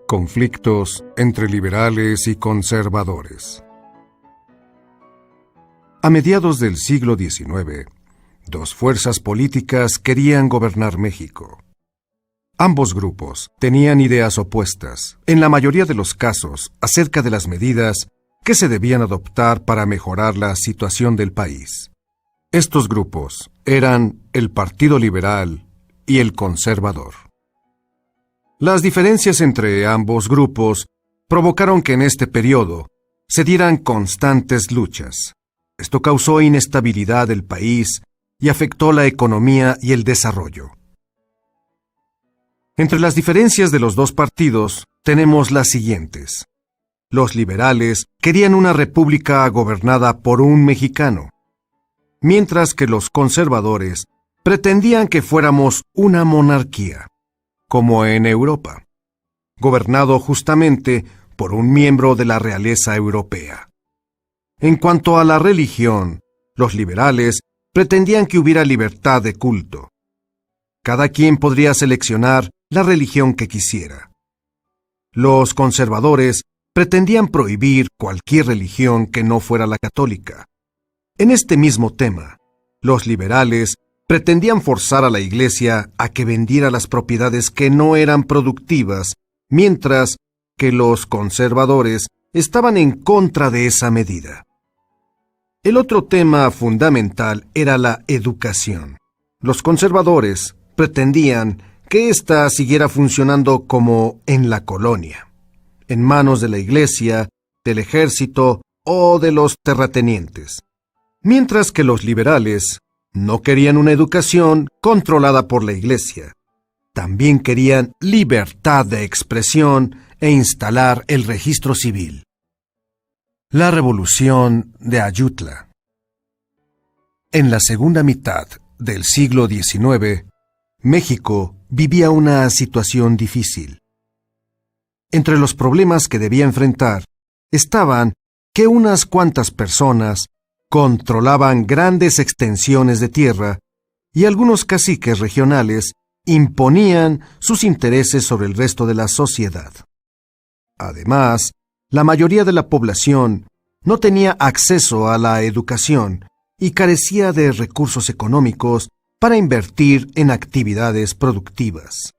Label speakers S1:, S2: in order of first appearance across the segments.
S1: Conflictos entre liberales y conservadores. A mediados del siglo XIX, dos fuerzas políticas querían gobernar México. Ambos grupos tenían ideas opuestas, en la mayoría de los casos, acerca de las medidas que se debían adoptar para mejorar la situación del país. Estos grupos eran el Partido Liberal y el Conservador. Las diferencias entre ambos grupos provocaron que en este periodo se dieran constantes luchas. Esto causó inestabilidad del país y afectó la economía y el desarrollo. Entre las diferencias de los dos partidos tenemos las siguientes. Los liberales querían una república gobernada por un mexicano, mientras que los conservadores pretendían que fuéramos una monarquía, como en Europa, gobernado justamente por un miembro de la realeza europea. En cuanto a la religión, los liberales pretendían que hubiera libertad de culto. Cada quien podría seleccionar la religión que quisiera. Los conservadores pretendían prohibir cualquier religión que no fuera la católica. En este mismo tema, los liberales pretendían forzar a la Iglesia a que vendiera las propiedades que no eran productivas, mientras que los conservadores estaban en contra de esa medida. El otro tema fundamental era la educación. Los conservadores pretendían que ésta siguiera funcionando como en la colonia, en manos de la Iglesia, del ejército o de los terratenientes, mientras que los liberales no querían una educación controlada por la Iglesia. También querían libertad de expresión e instalar el registro civil. La Revolución de Ayutla. En la segunda mitad del siglo XIX, México vivía una situación difícil. Entre los problemas que debía enfrentar estaban que unas cuantas personas controlaban grandes extensiones de tierra y algunos caciques regionales imponían sus intereses sobre el resto de la sociedad. Además, la mayoría de la población no tenía acceso a la educación y carecía de recursos económicos para invertir en actividades productivas.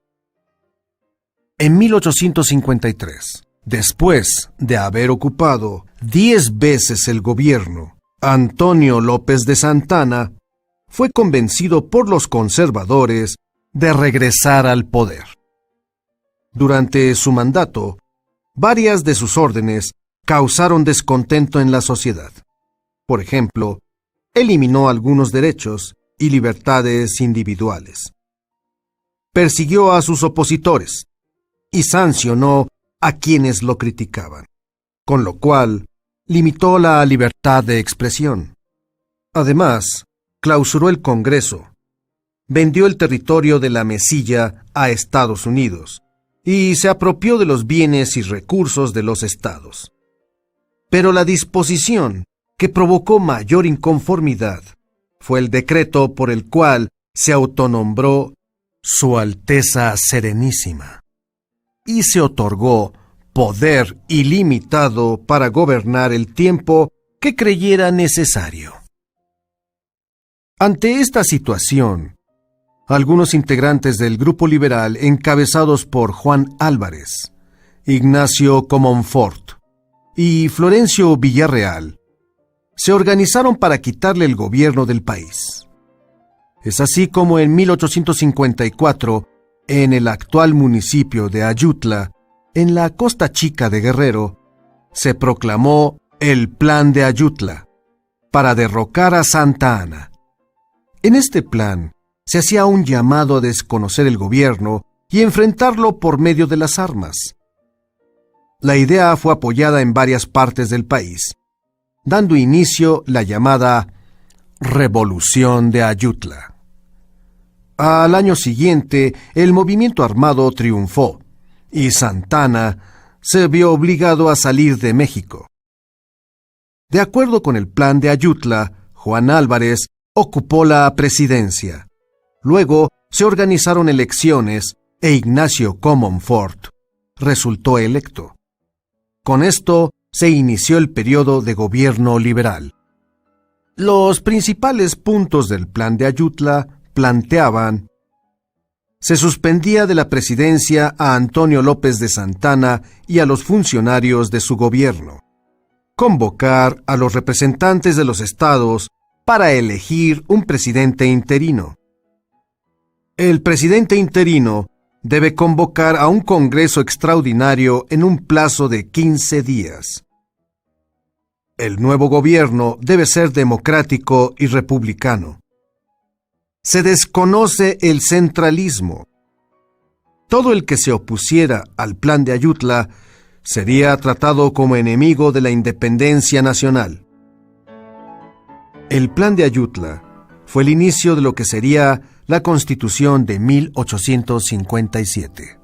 S1: En 1853, después de haber ocupado 10 veces el gobierno, Antonio López de Santana fue convencido por los conservadores de regresar al poder. Durante su mandato, varias de sus órdenes causaron descontento en la sociedad. Por ejemplo, eliminó algunos derechos y libertades individuales. Persiguió a sus opositores y sancionó a quienes lo criticaban, con lo cual limitó la libertad de expresión. Además, clausuró el Congreso, vendió el territorio de la Mesilla a Estados Unidos y se apropió de los bienes y recursos de los estados. Pero la disposición que provocó mayor inconformidad fue el decreto por el cual se autonombró Su Alteza Serenísima y se otorgó poder ilimitado para gobernar el tiempo que creyera necesario. Ante esta situación, algunos integrantes del grupo liberal encabezados por Juan Álvarez, Ignacio Comonfort y Florencio Villarreal se organizaron para quitarle el gobierno del país. Es así como en 1854, en el actual municipio de Ayutla, en la Costa Chica de Guerrero, se proclamó el Plan de Ayutla para derrocar a Santa Anna. En este plan se hacía un llamado a desconocer el gobierno y enfrentarlo por medio de las armas. La idea fue apoyada en varias partes del país, dando inicio la llamada Revolución de Ayutla. Al año siguiente, el movimiento armado triunfó y Santa Anna se vio obligado a salir de México. De acuerdo con el Plan de Ayutla, Juan Álvarez ocupó la presidencia. Luego se organizaron elecciones e Ignacio Comonfort resultó electo. Con esto se inició el periodo de gobierno liberal. Los principales puntos del Plan de Ayutla planteaban: se suspendía de la presidencia a Antonio López de Santana y a los funcionarios de su gobierno. Convocar a los representantes de los estados para elegir un presidente interino. El presidente interino debe convocar a un congreso extraordinario en un plazo de 15 días. El nuevo gobierno debe ser democrático y republicano. Se desconoce el centralismo. Todo el que se opusiera al Plan de Ayutla sería tratado como enemigo de la independencia nacional. El Plan de Ayutla fue el inicio de lo que sería la Constitución de 1857.